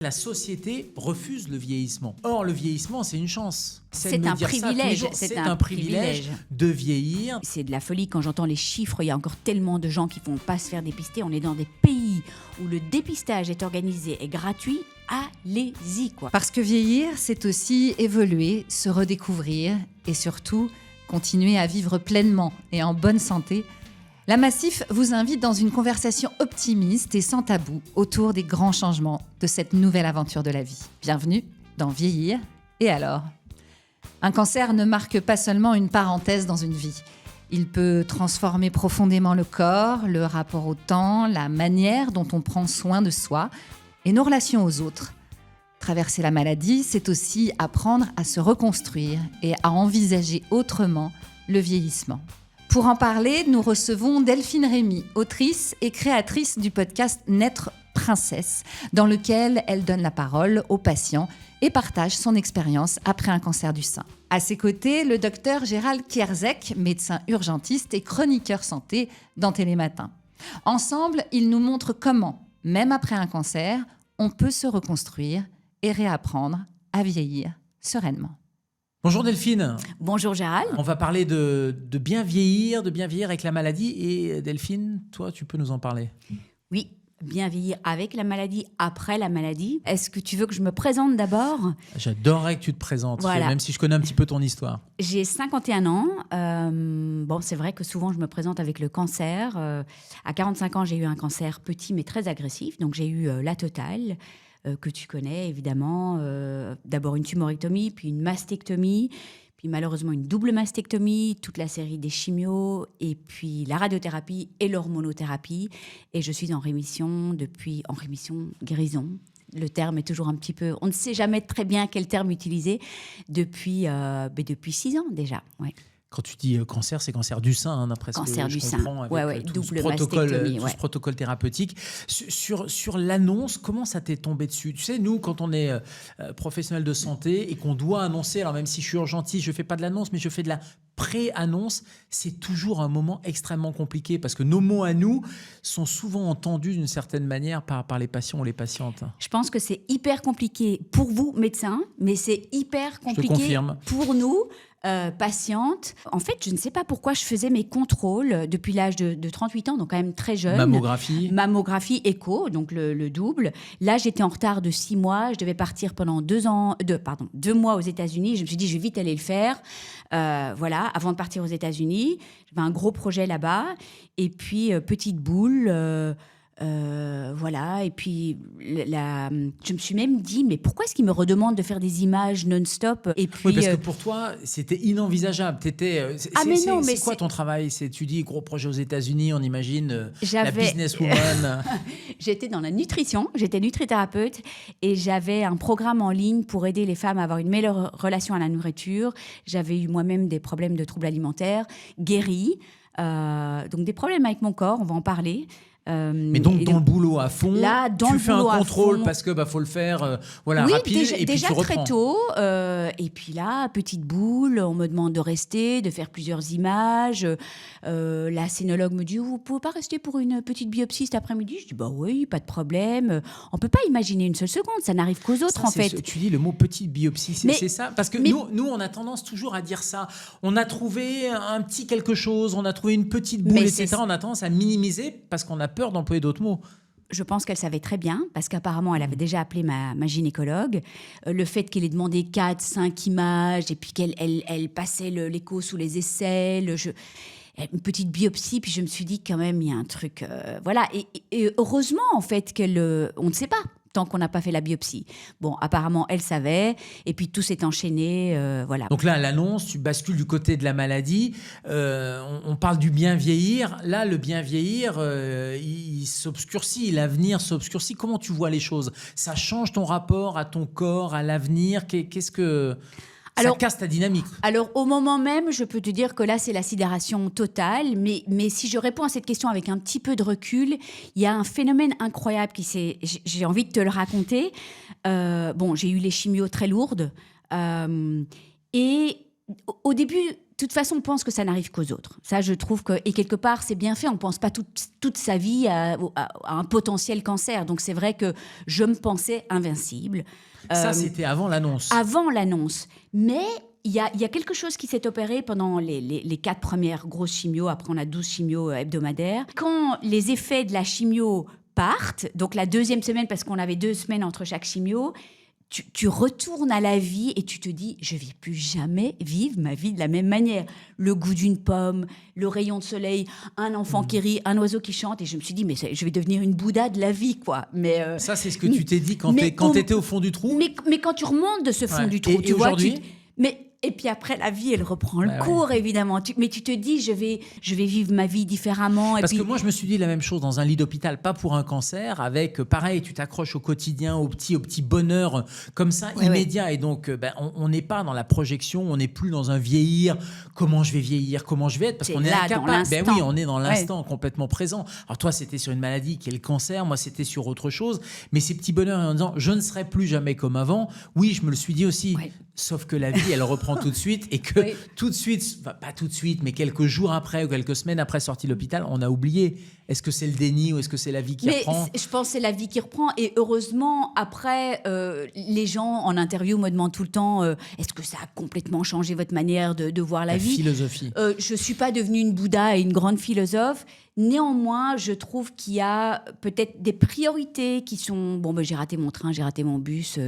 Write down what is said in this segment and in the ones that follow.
La société refuse le vieillissement. Or, le vieillissement, c'est une chance. C'est un privilège. C'est un privilège de vieillir. C'est de la folie quand j'entends les chiffres. Il y a encore tellement de gens qui ne vont pas se faire dépister. On est dans des pays où le dépistage est organisé et gratuit. Allez-y, quoi. Parce que vieillir, c'est aussi évoluer, se redécouvrir et surtout continuer à vivre pleinement et en bonne santé. La Massif vous invite dans une conversation optimiste et sans tabou autour des grands changements de cette nouvelle aventure de la vie. Bienvenue dans Vieillir. Et alors ? Un cancer ne marque pas seulement une parenthèse dans une vie. Il peut transformer profondément le corps, le rapport au temps, la manière dont on prend soin de soi et nos relations aux autres. Traverser la maladie, c'est aussi apprendre à se reconstruire et à envisager autrement le vieillissement. Pour en parler, nous recevons Delphine Rémy, autrice et créatrice du podcast Naître Princesse, dans lequel elle donne la parole aux patients et partage son expérience après un cancer du sein. À ses côtés, le docteur Gérald Kierzek, médecin urgentiste et chroniqueur santé dans Télématin. Ensemble, ils nous montrent comment, même après un cancer, on peut se reconstruire et réapprendre à vieillir sereinement. Bonjour Delphine. Bonjour Gérald. On va parler de bien vieillir avec la maladie. Et Delphine, toi, tu peux nous en parler. Oui, bien vieillir avec la maladie, après la maladie. Est-ce que tu veux que je me présente d'abord ? J'adorerais que tu te présentes, voilà. Même si je connais un petit peu ton histoire. J'ai 51 ans. C'est vrai que souvent, je me présente avec le cancer. À 45 ans, j'ai eu un cancer petit mais très agressif. Donc, j'ai eu la totale. Que tu connais évidemment, d'abord une tumorectomie, puis une mastectomie, puis malheureusement une double mastectomie, toute la série des chimios, et puis la radiothérapie et l'hormonothérapie. Et je suis en rémission guérison. Le terme est toujours un petit peu... On ne sait jamais très bien quel terme utiliser depuis 6 ans déjà, ouais. Quand tu dis cancer, c'est cancer du sein, d'après ce que je comprends, avec tout ce protocole thérapeutique. Sur l'annonce, comment ça t'est tombé dessus ? Tu sais, nous, quand on est professionnel de santé et qu'on doit annoncer, alors même si je suis urgentiste, je ne fais pas de l'annonce, mais je fais de la pré-annonce, c'est toujours un moment extrêmement compliqué parce que nos mots à nous sont souvent entendus d'une certaine manière par les patients ou les patientes. Je pense que c'est hyper compliqué pour vous, médecins, mais c'est hyper compliqué pour nous, patiente. En fait, je ne sais pas pourquoi je faisais mes contrôles depuis l'âge de 38 ans, donc quand même très jeune. Mammographie, écho, donc le double. Là, j'étais en retard de 6 mois. Je devais partir pendant 2 mois aux États-Unis. Je me suis dit, je vais vite aller le faire. Avant de partir aux États-Unis. J'avais un gros projet là-bas. Et puis, petite boule... et puis je me suis même dit mais pourquoi est-ce qu'ils me redemandent de faire des images non-stop et puis, oui, parce que pour toi c'était inenvisageable. C'est quoi ton travail ? Tu dis gros projet aux États-Unis, on imagine la businesswoman. J'étais dans la nutrition, j'étais nutrithérapeute et j'avais un programme en ligne pour aider les femmes à avoir une meilleure relation à la nourriture. J'avais eu moi-même des problèmes de troubles alimentaires guéris, donc des problèmes avec mon corps, on va en parler. Mais donc dans le boulot à fond, tu fais un contrôle parce que faut le faire rapide et puis tu reprends. Très tôt. Et puis là, petite boule, on me demande de rester, de faire plusieurs images. La scénologue me dit vous pouvez pas rester pour une petite biopsie cet après-midi ? Je dis oui, pas de problème. On peut pas imaginer une seule seconde, ça n'arrive qu'aux autres en fait. Tu dis le mot petite biopsie, c'est ça parce que nous on a tendance toujours à dire ça. On a trouvé un petit quelque chose, on a trouvé une petite boule, etc. On a tendance à minimiser parce qu'on a peur d'employer d'autres mots. Je pense qu'elle savait très bien, parce qu'apparemment, elle avait déjà appelé ma gynécologue. Le fait qu'elle ait demandé 4, 5 images, et puis qu'elle passait l'écho sous les aisselles, une petite biopsie, puis je me suis dit, quand même, il y a un truc... Et heureusement, en fait, on ne sait pas, tant qu'on n'a pas fait la biopsie. Bon, apparemment, elle savait, et puis tout s'est enchaîné, voilà. Donc là, l'annonce, tu bascules du côté de la maladie. On parle du bien vieillir. Là, le bien vieillir, il s'obscurcit, l'avenir s'obscurcit. Comment tu vois les choses ? Ça change ton rapport à ton corps, à l'avenir ? Qu'est-ce que... Ça casse ta dynamique. Alors, au moment même, je peux te dire que là, c'est la sidération totale. Mais si je réponds à cette question avec un petit peu de recul, il y a un phénomène incroyable j'ai envie de te le raconter. J'ai eu les chimios très lourdes. Et au début, toute façon, on pense que ça n'arrive qu'aux autres. Ça, je trouve que... Et quelque part, c'est bien fait. On ne pense pas toute sa vie à un potentiel cancer. Donc, c'est vrai que je me pensais invincible. Ça, c'était avant l'annonce. Avant l'annonce. Mais il y a quelque chose qui s'est opéré pendant les 4 premières grosses chimios. Après, on a 12 chimios hebdomadaires. Quand les effets de la chimio partent, donc la 2e semaine, parce qu'on avait 2 semaines entre chaque chimio... Tu retournes à la vie et tu te dis, je ne vais plus jamais vivre ma vie de la même manière. Le goût d'une pomme, le rayon de soleil, un enfant qui rit, un oiseau qui chante. Et je me suis dit, mais je vais devenir une Bouddha de la vie, quoi. Mais, ça, c'est ce que tu t'es dit quand tu étais au fond du trou. Mais quand tu remontes de ce fond du trou, tu vois... aujourd'hui Et puis après, la vie, elle reprend le cours, évidemment. Mais tu te dis, je vais vivre ma vie différemment. Parce que moi, je me suis dit la même chose dans un lit d'hôpital, pas pour un cancer, avec, pareil, tu t'accroches au quotidien, au petit bonheur comme ça, immédiat. Ouais. Et donc, on n'est pas dans la projection, on n'est plus dans un vieillir, comment je vais vieillir, comment je vais être, parce qu'on est incapable. Oui, on est dans l'instant, complètement présent. Alors toi, c'était sur une maladie qui est le cancer, moi, c'était sur autre chose. Mais ces petits bonheurs en disant, je ne serai plus jamais comme avant, oui, je me le suis dit aussi. Ouais. Sauf que la vie, elle reprend tout de suite et que tout de suite, pas tout de suite, mais quelques jours après ou quelques semaines après sortie de l'hôpital, on a oublié. Est-ce que c'est le déni ou est-ce que c'est la vie qui reprend ? Je pense que c'est la vie qui reprend. Et heureusement, après, les gens en interview me demandent tout le temps est-ce que ça a complètement changé votre manière de voir la vie ? Philosophie. Je ne suis pas devenue une Bouddha et une grande philosophe. Néanmoins, je trouve qu'il y a peut-être des priorités qui sont... Bon, j'ai raté mon train, j'ai raté mon bus.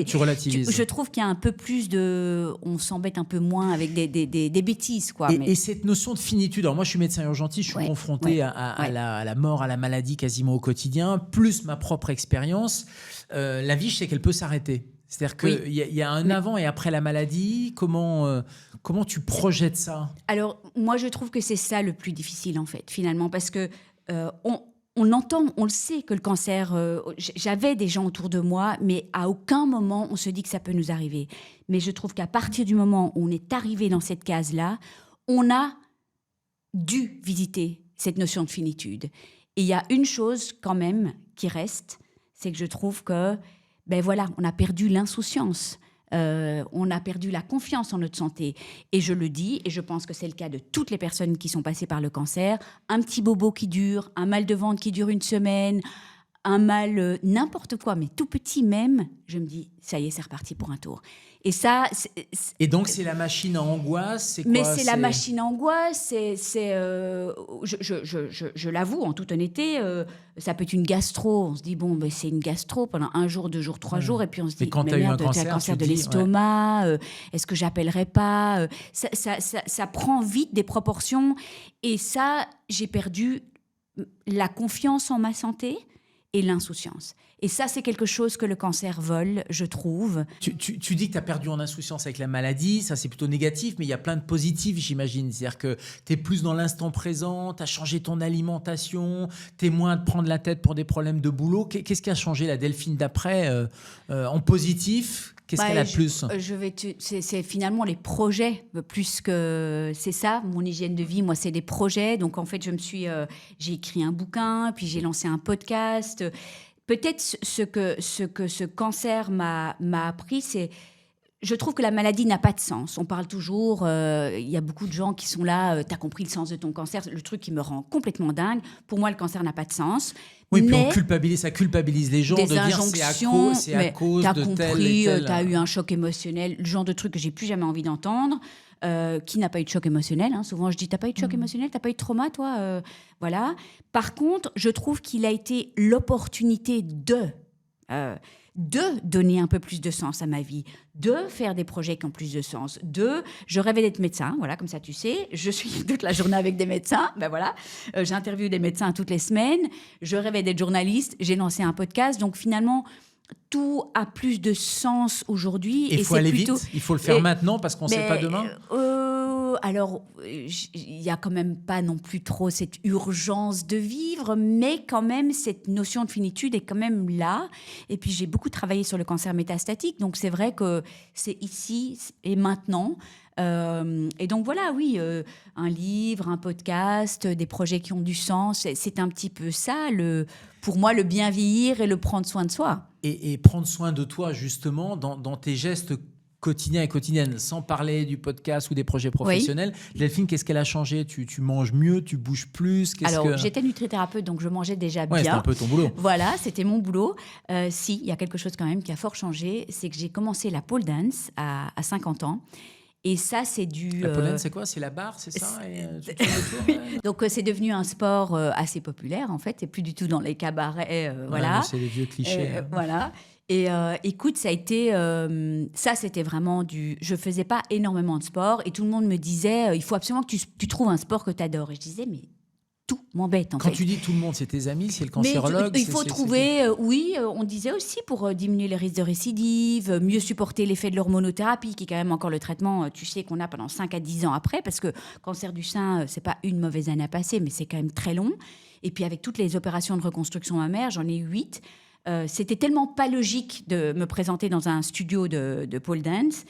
Tu relativises. Je trouve qu'il y a un peu plus de... On s'embête un peu moins avec des bêtises, quoi. Et cette notion de finitude... Alors moi, je suis médecin urgentiste, je suis confronté à la mort, à la maladie quasiment au quotidien, plus ma propre expérience. La vie, je sais qu'elle peut s'arrêter. C'est-à-dire qu'il y a un avant et après la maladie. Comment tu projettes ça ? Alors, moi, je trouve que c'est ça le plus difficile, en fait, finalement, parce que on entend, on le sait que le cancer... j'avais des gens autour de moi, mais à aucun moment, on se dit que ça peut nous arriver. Mais je trouve qu'à partir du moment où on est arrivé dans cette case-là, on a dû visiter cette notion de finitude. Et il y a une chose, quand même, qui reste, c'est que je trouve que... on a perdu l'insouciance, on a perdu la confiance en notre santé. Et je le dis, et je pense que c'est le cas de toutes les personnes qui sont passées par le cancer, un petit bobo qui dure, un mal de ventre qui dure 1 semaine, un mal, n'importe quoi, mais tout petit même, je me dis, ça y est, c'est reparti pour un tour. Et ça... Et donc, c'est la machine à angoisse, c'est quoi ? Mais c'est la machine à angoisse, je l'avoue, en toute honnêteté, ça peut être une gastro. On se dit, c'est une gastro pendant 1 jour, 2 jours, 3 jours, et puis on se dit, mais merde, tu as un cancer de l'estomac, est-ce que j'appellerai pas ça prend vite des proportions. Et ça, j'ai perdu la confiance en ma santé et l'insouciance. Et ça, c'est quelque chose que le cancer vole, je trouve. Tu dis que tu as perdu en insouciance avec la maladie, ça c'est plutôt négatif, mais il y a plein de positifs, j'imagine. C'est-à-dire que tu es plus dans l'instant présent, tu as changé ton alimentation, tu es moins de prendre la tête pour des problèmes de boulot. Qu'est-ce qui a changé la Delphine d'après en positif ? Qu'est-ce qu'elle a de plus ? C'est finalement les projets, plus que... C'est ça, mon hygiène de vie, moi, c'est des projets. Donc, en fait, j'ai écrit un bouquin, puis j'ai lancé un podcast. Peut-être ce que ce cancer m'a appris, c'est... Je trouve que la maladie n'a pas de sens. On parle toujours, il y a beaucoup de gens qui sont là, t'as compris le sens de ton cancer, le truc qui me rend complètement dingue. Pour moi, le cancer n'a pas de sens. Oui, puis ça culpabilise les gens de dire c'est à cause de tel et tel. T'as eu un choc émotionnel, le genre de truc que j'ai plus jamais envie d'entendre. Qui n'a pas eu de choc émotionnel, hein. Souvent, je dis, t'as pas eu de choc émotionnel, t'as pas eu de trauma, toi voilà. Par contre, je trouve qu'il a été l'opportunité de donner un peu plus de sens à ma vie, de faire des projets qui ont plus de sens, je rêvais d'être médecin, voilà, comme ça tu sais, je suis toute la journée avec des médecins, j'interviewe des médecins toutes les semaines, je rêvais d'être journaliste, j'ai lancé un podcast, donc finalement, tout a plus de sens aujourd'hui. Il faut aller vite, il faut le faire maintenant parce qu'on ne sait pas demain. Alors, il n'y a quand même pas non plus trop cette urgence de vivre, mais quand même, cette notion de finitude est quand même là. Et puis, j'ai beaucoup travaillé sur le cancer métastatique, donc c'est vrai que c'est ici et maintenant. Et donc voilà, oui, un livre, un podcast, des projets qui ont du sens, c'est un petit peu ça, pour moi, le bien vieillir et le prendre soin de soi. Et prendre soin de toi, justement, dans tes gestes quotidien et quotidienne, sans parler du podcast ou des projets professionnels. Oui. Delphine, qu'est-ce qu'elle a changé ? Tu manges mieux, tu bouges plus ? J'étais nutrithérapeute, donc je mangeais déjà bien. C'était un peu ton boulot. Voilà, c'était mon boulot. Il y a quelque chose quand même qui a fort changé, c'est que j'ai commencé la pole dance à 50 ans. Et ça, c'est du... La pole dance, c'est quoi ? C'est la barre, c'est ça ? Donc, c'est devenu un sport assez populaire, en fait. C'est plus du tout dans les cabarets, voilà. C'est les vieux clichés. Voilà. Et écoute, ça a été... ça, c'était vraiment du... Je faisais pas énormément de sport et tout le monde me disait, il faut absolument que tu trouves un sport que tu adores. Et je disais, mais... tout m'embête en fait. Quand tu dis tout le monde, c'est tes amis, c'est le cancérologue. Mais il faut trouver, on disait aussi pour diminuer les risques de récidive, mieux supporter l'effet de l'hormonothérapie, qui est quand même encore le traitement, tu sais, qu'on a pendant 5 à 10 ans après, parce que cancer du sein, c'est pas une mauvaise année à passer, mais c'est quand même très long. Et puis avec toutes les opérations de reconstruction mammaire, j'en ai 8. C'était tellement pas logique de me présenter dans un studio de pole dance,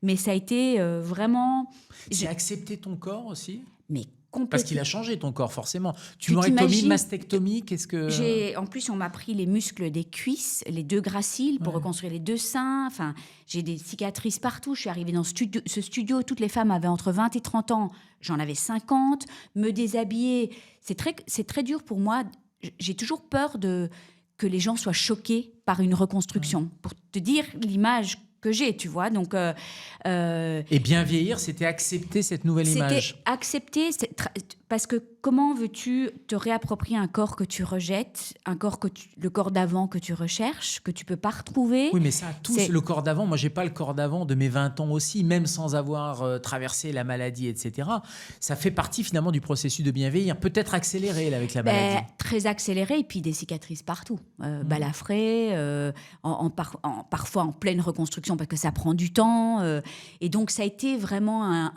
mais ça a été vraiment... C'est accepter ton corps aussi ? Mais parce qu'il a changé ton corps, forcément. Tumorectomie, mastectomie, qu'est-ce que... En plus, on m'a pris les muscles des cuisses, les 2 graciles pour reconstruire les 2 seins. Enfin, j'ai des cicatrices partout. Je suis arrivée dans ce studio. Toutes les femmes avaient entre 20 et 30 ans. J'en avais 50. Me déshabiller. C'est très dur pour moi. J'ai toujours peur que les gens soient choqués par une reconstruction. Pour te dire l'image que j'ai, tu vois. Donc, et bien vieillir, c'était accepter cette nouvelle image. C'était accepter, parce que comment veux-tu te réapproprier un corps que tu rejettes, le corps d'avant que tu recherches, que tu peux pas retrouver. Oui, mais ça, tous le corps d'avant. Moi, j'ai pas le corps d'avant de mes 20 ans aussi, même sans avoir traversé la maladie, etc. Ça fait partie finalement du processus de bien vieillir, peut-être accéléré là, avec la maladie. Très accéléré, et puis des cicatrices partout, balafrées, parfois en pleine reconstruction parce que ça prend du temps. Et donc, ça a été vraiment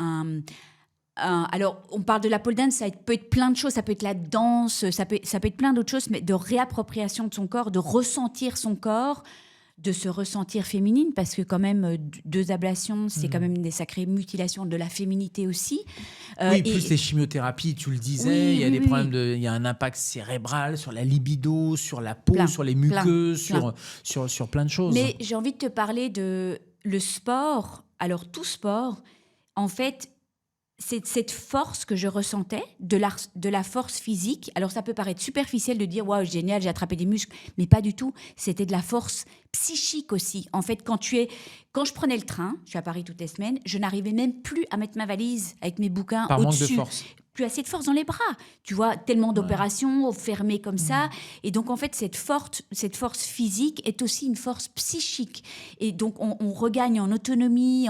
alors, on parle de la pole dance, ça peut être plein de choses, ça peut être la danse, ça peut être plein d'autres choses, mais de réappropriation de son corps, de ressentir son corps, de se ressentir féminine, parce que quand même, 2 ablations, c'est quand même des sacrées mutilations de la féminité aussi. Oui, plus les chimiothérapies, tu le disais, il y a des problèmes il y a un impact cérébral sur la libido, sur la peau, sur les muqueuses, sur plein de choses. Mais j'ai envie de te parler de le sport. Alors, tout sport, en fait... c'est cette force que je ressentais, de la force physique. Alors, ça peut paraître superficiel de dire « Waouh, génial, j'ai attrapé des muscles », mais pas du tout. C'était de la force psychique aussi. En fait, quand je prenais le train, je suis à Paris toutes les semaines, je n'arrivais même plus à mettre ma valise avec mes bouquins par au-dessus. Manque de force. Plus assez de force dans les bras. Tu vois, tellement d'opérations fermées comme ça. Et donc, en fait, cette force physique est aussi une force psychique. Et donc, on regagne en autonomie.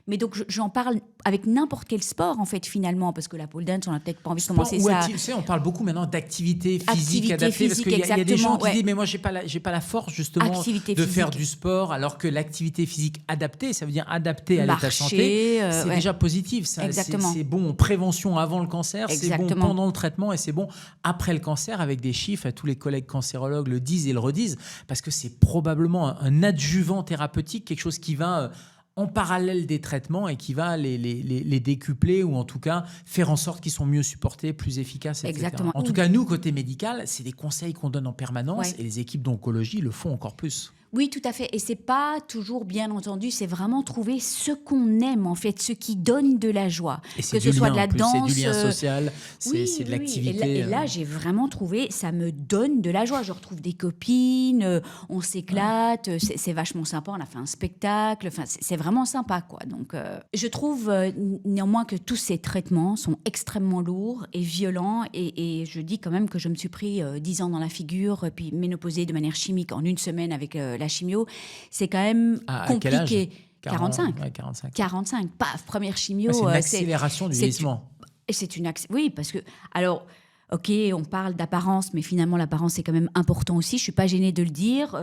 Mais donc, j'en parle avec n'importe quel sport, en fait, finalement. Parce que la pole dance, on n'a peut-être pas envie de commencer ça. Tu sais, on parle beaucoup maintenant d'activité physique adaptée. Parce qu'il y a des gens qui disent, mais moi, j'ai pas la force, justement, de faire du sport. Alors que l'activité physique adaptée, ça veut dire adaptée à l'état de santé. C'est déjà positif. Ça. Exactement. C'est bon en prévention avant le cancer. C'est bon pendant le traitement et c'est bon après le cancer, avec des chiffres, tous les collègues cancérologues le disent et le redisent, parce que c'est probablement un adjuvant thérapeutique, quelque chose qui va en parallèle des traitements et qui va les décupler, ou en tout cas faire en sorte qu'ils sont mieux supportés, plus efficaces, etc. Exactement. En tout cas, nous, côté médical, c'est des conseils qu'on donne en permanence et les équipes d'oncologie le font encore plus. Oui, tout à fait. Et c'est pas toujours, bien entendu, c'est vraiment trouver ce qu'on aime, en fait, ce qui donne de la joie. Et que ce soit de la danse. C'est du lien social, c'est de l'activité. Et là, j'ai vraiment trouvé, ça me donne de la joie. Je retrouve des copines, on s'éclate, c'est vachement sympa. On a fait un spectacle, enfin, c'est vraiment sympa, quoi. Donc, je trouve néanmoins que tous ces traitements sont extrêmement lourds et violents. Et je dis quand même que je me suis pris 10 ans dans la figure, puis ménopausée de manière chimique en une semaine avec la chimio, c'est quand même compliqué. 45. 45. Paf, première chimio. C'est une accélération du vieillissement. Oui, parce que... Alors, OK, on parle d'apparence, mais finalement, l'apparence, c'est quand même important aussi. Je ne suis pas gênée de le dire.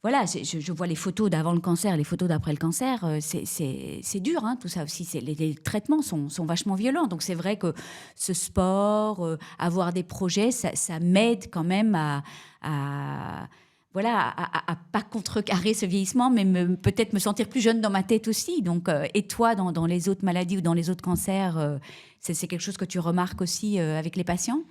Voilà, je vois les photos d'avant le cancer, les photos d'après le cancer. C'est dur, hein, tout ça aussi. Les traitements sont vachement violents. Donc, c'est vrai que ce sport, avoir des projets, ça m'aide quand même à pas contrecarrer ce vieillissement, mais peut-être me sentir plus jeune dans ma tête aussi. Donc, et toi, dans les autres maladies ou dans les autres cancers, c'est quelque chose que tu remarques aussi avec les patients ?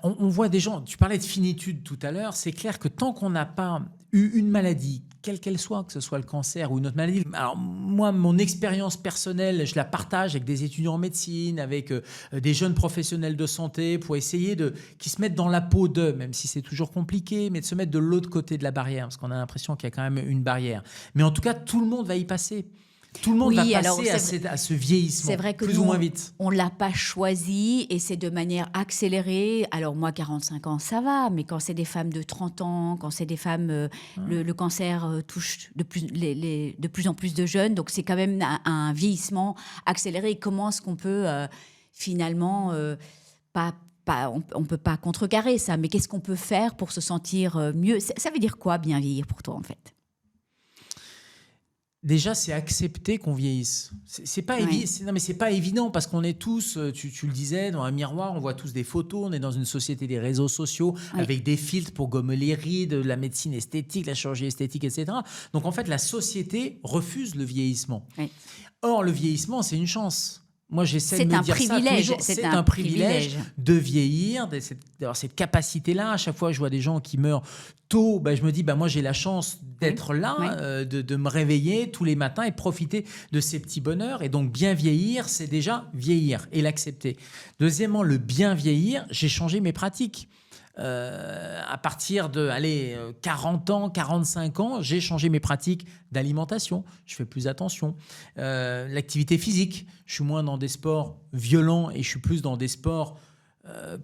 On voit des gens, tu parlais de finitude tout à l'heure, c'est clair que tant qu'on n'a pas eu une maladie, quelle qu'elle soit, que ce soit le cancer ou une autre maladie. Alors moi, mon expérience personnelle, je la partage avec des étudiants en médecine, avec des jeunes professionnels de santé, pour essayer qu'ils se mettent dans la peau d'eux, même si c'est toujours compliqué, mais de se mettre de l'autre côté de la barrière, parce qu'on a l'impression qu'il y a quand même une barrière. Mais en tout cas, tout le monde va y passer. Tout le monde va passer à ce vieillissement, c'est vrai que plus ou moins vite. On ne l'a pas choisi et c'est de manière accélérée. Alors moi, 45 ans, ça va, mais quand c'est des femmes de 30 ans, quand c'est des femmes, le cancer touche de plus en plus de jeunes, donc c'est quand même un vieillissement accéléré. Et comment est-ce qu'on peut finalement... on ne peut pas contrecarrer ça, mais qu'est-ce qu'on peut faire pour se sentir mieux ? Ça veut dire quoi, bien vieillir pour toi, en fait ? Déjà, c'est accepter qu'on vieillisse. C'est pas non, mais c'est pas évident parce qu'on est tous, tu le disais, dans un miroir, on voit tous des photos, on est dans une société des réseaux sociaux avec des filtres pour gommer les rides, la médecine esthétique, la chirurgie esthétique, etc. Donc en fait, la société refuse le vieillissement. Oui. Or, le vieillissement, c'est une chance. Moi, j'essaie de me dire ça tous les jours. C'est un privilège de vieillir, d'avoir cette capacité-là. À chaque fois, je vois des gens qui meurent tôt. Je me dis, moi, j'ai la chance d'être là, de me réveiller tous les matins et de profiter de ces petits bonheurs. Et donc, bien vieillir, c'est déjà vieillir et l'accepter. Deuxièmement, le bien vieillir, j'ai changé mes pratiques. À partir de 40 ans, 45 ans, j'ai changé mes pratiques d'alimentation. Je fais plus attention. L'activité physique, je suis moins dans des sports violents et je suis plus dans des sports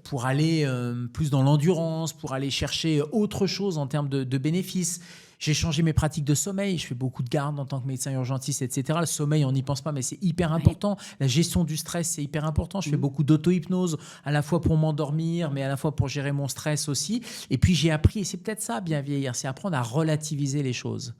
pour aller plus dans l'endurance, pour aller chercher autre chose en termes de bénéfices. J'ai changé mes pratiques de sommeil. Je fais beaucoup de garde en tant que médecin urgentiste, etc. Le sommeil, on n'y pense pas, mais c'est hyper important. La gestion du stress, c'est hyper important. Je fais beaucoup d'auto-hypnose, à la fois pour m'endormir, mais à la fois pour gérer mon stress aussi. Et puis, j'ai appris, et c'est peut-être ça, bien vieillir, c'est apprendre à relativiser les choses.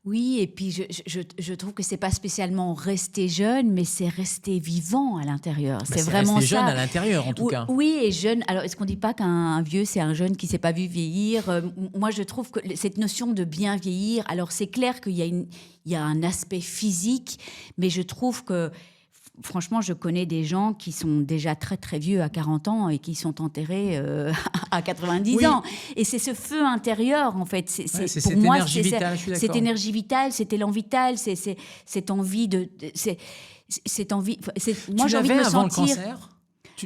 Oui, et puis je trouve que c'est pas spécialement rester jeune, mais c'est rester vivant à l'intérieur. C'est vraiment rester ça. Jeune à l'intérieur, en tout cas. Oui, et jeune. Alors, est-ce qu'on dit pas qu'un vieux, c'est un jeune qui s'est pas vu vieillir ? Moi, je trouve que cette notion de bien vieillir, alors c'est clair qu'il y a un aspect physique, mais je trouve que franchement, je connais des gens qui sont déjà très, très vieux à 40 ans et qui sont enterrés à 90 ans. Et c'est ce feu intérieur, en fait. C'est pour moi, énergie vitale, je suis d'accord. Cette énergie vitale, cet élan vital, c'est cette envie de... Cette envie... Moi, j'ai envie de me avant sentir... le cancer ?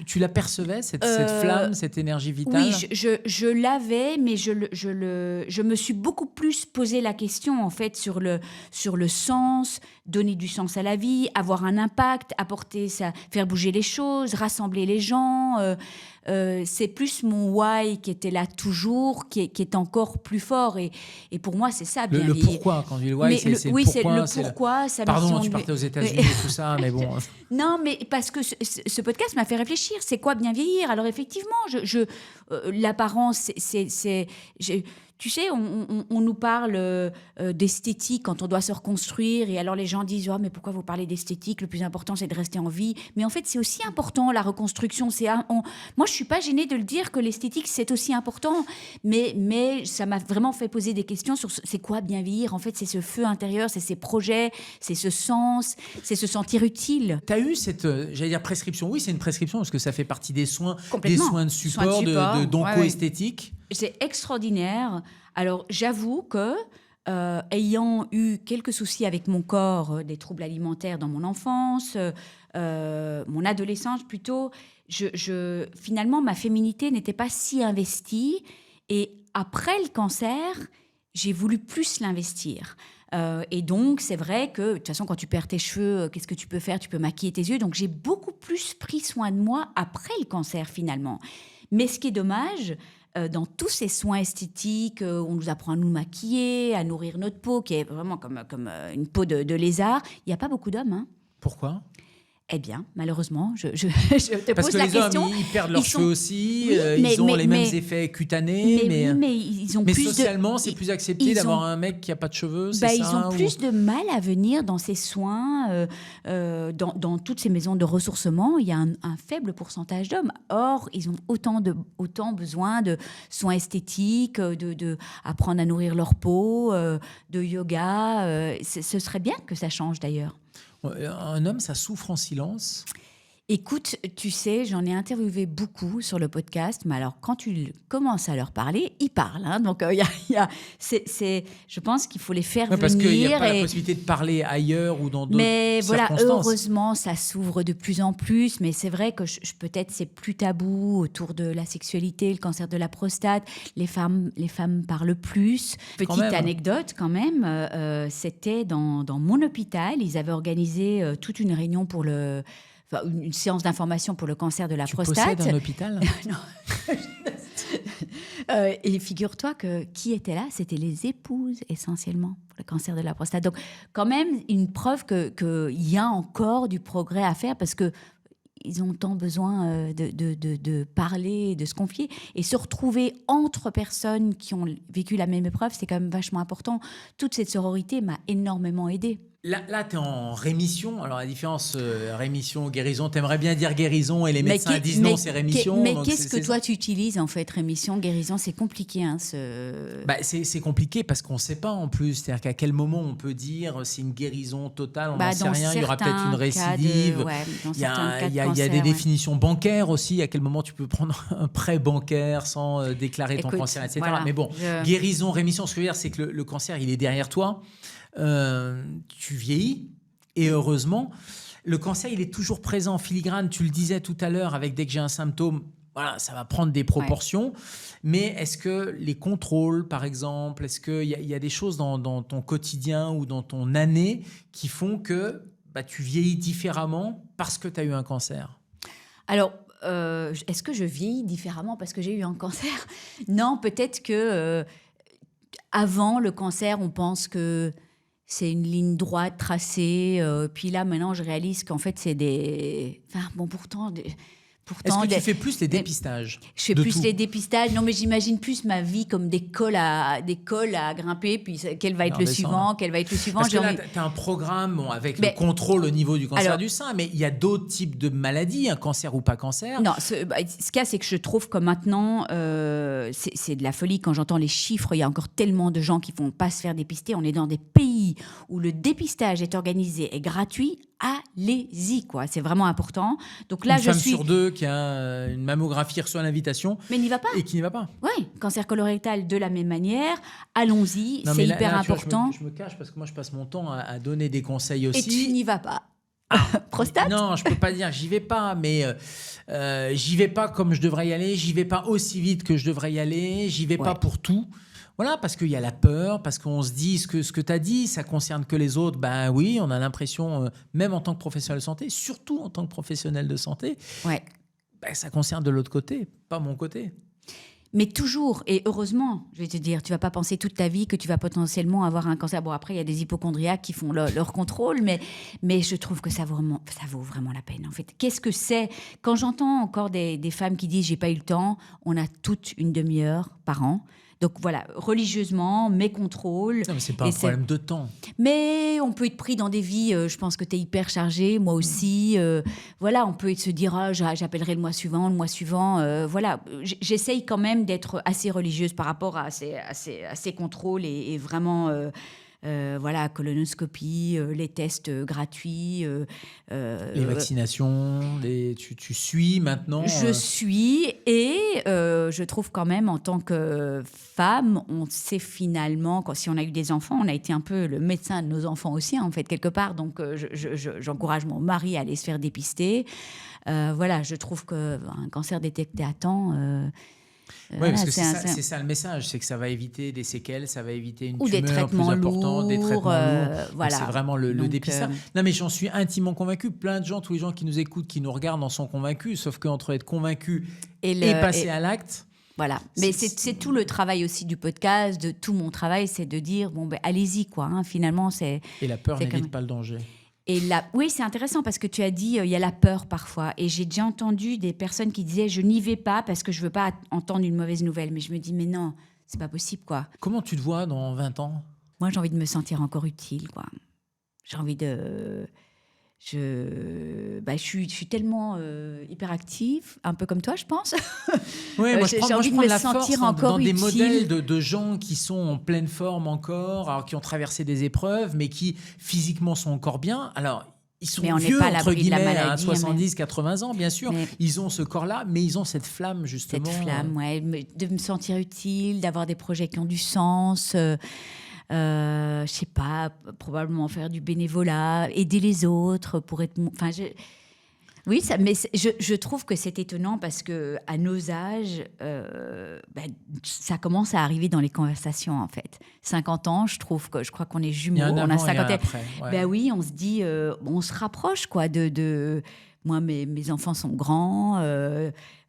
Tu l'apercevais, cette flamme, cette énergie vitale ? Oui, je l'avais, mais je me suis beaucoup plus posé la question, en fait, sur le sens, donner du sens à la vie, avoir un impact, apporter ça, faire bouger les choses, rassembler les gens. C'est plus mon why qui était là toujours, qui est encore plus fort. Et pour moi, c'est ça, bien le pourquoi, quand je dis le why, c'est le pourquoi. C'est le pourquoi. Pardon, tu partais aux États-Unis et tout ça, mais bon... Non, mais parce que ce podcast m'a fait réfléchir. C'est quoi bien vieillir ? Alors effectivement, l'apparence, tu sais, on nous parle d'esthétique quand on doit se reconstruire. Et alors les gens disent « Oh, mais pourquoi vous parlez d'esthétique ? Le plus important, c'est de rester en vie. » Mais en fait, c'est aussi important, la reconstruction. Moi, je ne suis pas gênée de le dire que l'esthétique, c'est aussi important. Mais ça m'a vraiment fait poser des questions sur c'est quoi bien vieillir ? En fait, c'est ce feu intérieur, c'est ces projets, c'est ce sens, c'est se sentir utile. Tu as eu cette, prescription ? Oui, c'est une prescription parce que ça fait partie des soins de support, d'onco-esthétique. C'est extraordinaire. Alors, j'avoue que, ayant eu quelques soucis avec mon corps, des troubles alimentaires dans mon enfance, mon adolescence plutôt, finalement, ma féminité n'était pas si investie. Et après le cancer, j'ai voulu plus l'investir. Et donc, c'est vrai que, de toute façon, quand tu perds tes cheveux, qu'est-ce que tu peux faire ? Tu peux maquiller tes yeux. Donc, j'ai beaucoup plus pris soin de moi après le cancer, finalement. Mais ce qui est dommage... dans tous ces soins esthétiques, on nous apprend à nous maquiller, à nourrir notre peau, qui est vraiment comme une peau de lézard. Il n'y a pas beaucoup d'hommes. Hein. Pourquoi ? Eh bien, malheureusement, je te pose la question. Parce que les hommes, ils perdent leurs cheveux aussi, ils ont les mêmes effets cutanés. Mais ils ont mais plus socialement, c'est plus accepté d'avoir un mec qui n'a pas de cheveux, c'est ça ? Ils ont plus de mal à venir dans ces soins, dans toutes ces maisons de ressourcement. Il y a un faible pourcentage d'hommes. Or, ils ont autant besoin de soins esthétiques, de apprendre à nourrir leur peau, de yoga. Ce serait bien que ça change, d'ailleurs. Un homme, ça souffre en silence. Écoute, tu sais, j'en ai interviewé beaucoup sur le podcast, mais alors quand tu commences à leur parler, ils parlent. Hein, donc, je pense qu'il faut les faire venir. Parce qu'il n'y a pas la possibilité de parler ailleurs ou dans d'autres circonstances. Mais voilà, heureusement, ça s'ouvre de plus en plus. Mais c'est vrai que peut-être c'est plus tabou autour de la sexualité, le cancer de la prostate. Les femmes parlent plus. Petite anecdote quand même, c'était dans mon hôpital. Ils avaient organisé toute une réunion pour une séance d'information pour le cancer de la prostate. Tu possèdes un hôpital? Non. Et figure-toi que qui était là, c'était les épouses essentiellement pour le cancer de la prostate. Donc quand même une preuve qu'il y a encore du progrès à faire parce que ils ont tant besoin de parler, de se confier et se retrouver entre personnes qui ont vécu la même épreuve, c'est quand même vachement important. Toute cette sororité m'a énormément aidée. Là tu es en rémission. Alors, la différence, rémission, guérison, tu aimerais bien dire guérison et les médecins disent non, c'est rémission. Mais qu'est-ce que toi, tu utilises en fait? Rémission, guérison, c'est compliqué. Hein, c'est compliqué parce qu'on ne sait pas en plus. C'est-à-dire qu'à quel moment on peut dire c'est une guérison totale, on n'en sait rien. Il y aura peut-être une récidive. Il y a des définitions bancaires aussi. À quel moment tu peux prendre un prêt bancaire sans déclarer ton cancer, etc. Voilà, mais bon, guérison, rémission, ce que je veux dire, c'est que le cancer, il est derrière toi. Tu vieillis et heureusement, le cancer, il est toujours présent en filigrane. Tu le disais tout à l'heure, avec dès que j'ai un symptôme, voilà, ça va prendre des proportions. Ouais. Mais est-ce que les contrôles, par exemple, est-ce qu'il y a des choses dans ton quotidien ou dans ton année qui font que tu vieillis différemment parce que tu as eu un cancer? Alors, est-ce que je vieillis différemment parce que j'ai eu un cancer? Non, peut-être que avant le cancer, on pense que c'est une ligne droite tracée. Puis là, maintenant, je réalise qu'en fait, c'est des... Enfin, bon, pourtant... Est-ce que tu fais plus les dépistages? Je fais plus les dépistages. Non, mais j'imagine plus ma vie comme des cols à grimper. Puis quel va être le suivant? Parce que là, tu as un programme avec le contrôle au niveau du cancer du sein, mais il y a d'autres types de maladies, un cancer ou pas cancer. Non, ce qu'il y a, c'est que je trouve que maintenant, c'est de la folie. Quand j'entends les chiffres, il y a encore tellement de gens qui ne vont pas se faire dépister. On est dans des pays où le dépistage est organisé et gratuit. Allez-y, quoi. C'est vraiment important. Donc là, une femme sur deux qui a une mammographie reçoit l'invitation. Mais n'y va pas. Et qui n'y va pas. Oui, cancer colorectal de la même manière. Allons-y, c'est hyper important. Je me cache parce que moi, je passe mon temps à donner des conseils aussi. Et tu n'y vas pas. Prostate? Non, je peux pas dire j'y vais pas, mais j'y vais pas comme je devrais y aller. J'y vais pas aussi vite que je devrais y aller. J'y vais pas pour tout. Voilà, parce qu'il y a la peur, parce qu'on se dit ce que tu as dit, ça concerne que les autres. Ben oui, on a l'impression, même en tant que professionnel de santé, surtout en tant que professionnel de santé, ça concerne de l'autre côté, pas mon côté. Mais toujours, et heureusement, je vais te dire, tu vas pas penser toute ta vie que tu vas potentiellement avoir un cancer. Bon, après, il y a des hypochondriaques qui font leur contrôle, mais je trouve que ça vaut vraiment la peine, en fait. Qu'est-ce que c'est? Quand j'entends encore des femmes qui disent « j'ai pas eu le temps », on a toute une demi-heure par an. Donc voilà, religieusement, mes contrôles. Non, mais c'est pas un problème de temps. Mais on peut être pris dans des vies, je pense que tu es hyper chargé, moi aussi. Voilà, on peut se dire, j'appellerai le mois suivant. Voilà, j'essaye quand même d'être assez religieuse par rapport à ces contrôles et vraiment... voilà, colonoscopie, les tests gratuits. Les vaccinations, tu suis maintenant Je suis et je trouve quand même en tant que femme, on sait finalement, si on a eu des enfants, on a été un peu le médecin de nos enfants aussi, en fait, quelque part. Donc, j'encourage mon mari à aller se faire dépister. Voilà, je trouve qu'un cancer détecté à temps... Oui, parce que c'est ça le message, c'est que ça va éviter des séquelles, ça va éviter une tumeur plus importante, des traitements lourds. Voilà. C'est vraiment le dépistage. Non, mais j'en suis intimement convaincu. Plein de gens, tous les gens qui nous écoutent, qui nous regardent, en sont convaincus. Sauf qu'entre être convaincu et passer à l'acte... Voilà, mais c'est tout le travail aussi du podcast, de tout mon travail, c'est de dire, allez-y, quoi. Hein, finalement, c'est... Et la peur n'évite pas le danger. Et oui, c'est intéressant parce que tu as dit il y a la peur parfois. Et j'ai déjà entendu des personnes qui disaient je n'y vais pas parce que je veux pas entendre une mauvaise nouvelle. Mais je me dis mais non, c'est pas possible, quoi. Comment tu te vois dans 20 ans? Moi, j'ai envie de me sentir encore utile, quoi. J'ai envie de... Je suis tellement hyperactive, un peu comme toi, je pense. Oui, moi, j'ai envie de me sentir encore utile. Dans des modèles de gens qui sont en pleine forme encore, alors qui ont traversé des épreuves, mais qui physiquement sont encore bien. Alors, Ils sont vieux, entre guillemets, à 70, 80 ans, bien sûr. Ils ont ce corps-là, mais ils ont cette flamme, justement. Cette flamme, de me sentir utile, d'avoir des projets qui ont du sens. Je sais pas, probablement faire du bénévolat, aider les autres pour être... Oui, mais je trouve que c'est étonnant parce qu'à nos âges, ça commence à arriver dans les conversations, en fait. 50 ans, je crois qu'on est jumeaux. On a 50 ans. Ben oui, on se dit, on se rapproche, quoi, de... Moi, mes enfants sont grands.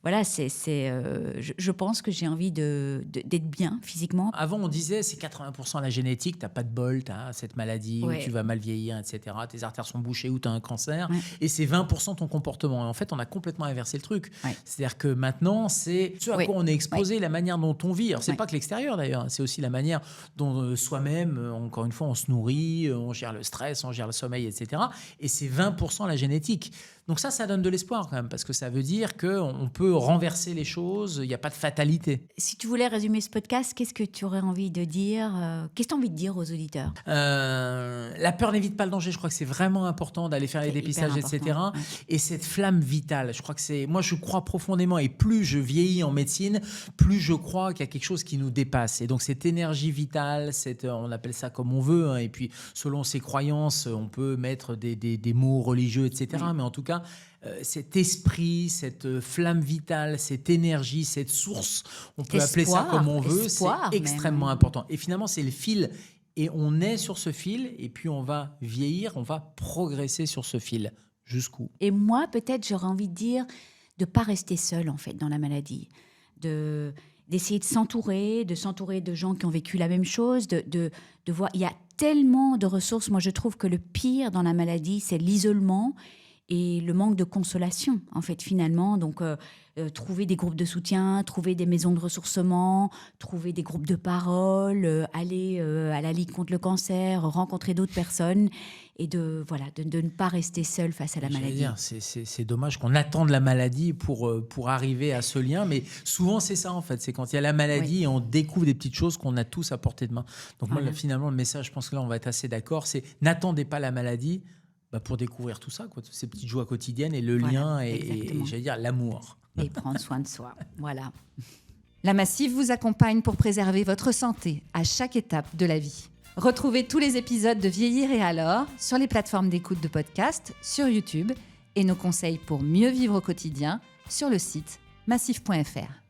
Voilà, je pense que j'ai envie d'être bien physiquement. Avant, on disait c'est 80% la génétique, t'as pas de bol, t'as cette maladie, ou tu vas mal vieillir, etc. Tes artères sont bouchées ou t'as un cancer. Ouais. Et c'est 20% ton comportement. Et en fait, on a complètement inversé le truc. Ouais. C'est-à-dire que maintenant, c'est ce à quoi on est exposé, la manière dont on vit. Alors, c'est pas que l'extérieur d'ailleurs, c'est aussi la manière dont soi-même, encore une fois, on se nourrit, on gère le stress, on gère le sommeil, etc. Et c'est 20% la génétique. Donc ça donne de l'espoir quand même, parce que ça veut dire qu'on peut renverser les choses, il n'y a pas de fatalité. Si tu voulais résumer ce podcast, qu'est-ce que tu aurais envie de dire Qu'est-ce que tu as envie de dire aux auditeurs La peur n'évite pas le danger, je crois que c'est vraiment important d'aller faire les dépistages, etc. Ouais. Et cette flamme vitale, je crois que moi je crois profondément, et plus je vieillis en médecine, plus je crois qu'il y a quelque chose qui nous dépasse. Et donc cette énergie vitale, on appelle ça comme on veut, hein, et puis selon ses croyances, on peut mettre des mots religieux, etc. Oui. Mais en tout cas, cet esprit, cette flamme vitale, cette énergie, cette source, on peut appeler ça comme on veut, c'est extrêmement important. Et finalement, c'est le fil. Et on est sur ce fil, et puis on va vieillir, on va progresser sur ce fil. Jusqu'où ? Et moi, peut-être, j'aurais envie de dire de ne pas rester seul, en fait, dans la maladie. D'essayer de s'entourer de gens qui ont vécu la même chose, de voir... Il y a tellement de ressources. Moi, je trouve que le pire dans la maladie, c'est l'isolement et le manque de consolation, en fait, finalement. Donc, trouver des groupes de soutien, trouver des maisons de ressourcement, trouver des groupes de parole, aller à la Ligue contre le cancer, rencontrer d'autres personnes et de ne pas rester seul face à la maladie. C'est dommage qu'on attende la maladie pour arriver à ce lien, mais souvent, c'est ça, en fait. C'est quand il y a la maladie et on découvre des petites choses qu'on a tous à portée de main. Donc, moi, finalement, le message, je pense que là, on va être assez d'accord, c'est n'attendez pas la maladie, pour découvrir tout ça, quoi, toutes ces petites joies quotidiennes et le lien et j'allais dire l'amour. Et prendre soin de soi, voilà. La Massif vous accompagne pour préserver votre santé à chaque étape de la vie. Retrouvez tous les épisodes de Vieillir et alors sur les plateformes d'écoute de podcast, sur YouTube et nos conseils pour mieux vivre au quotidien sur le site massif.fr.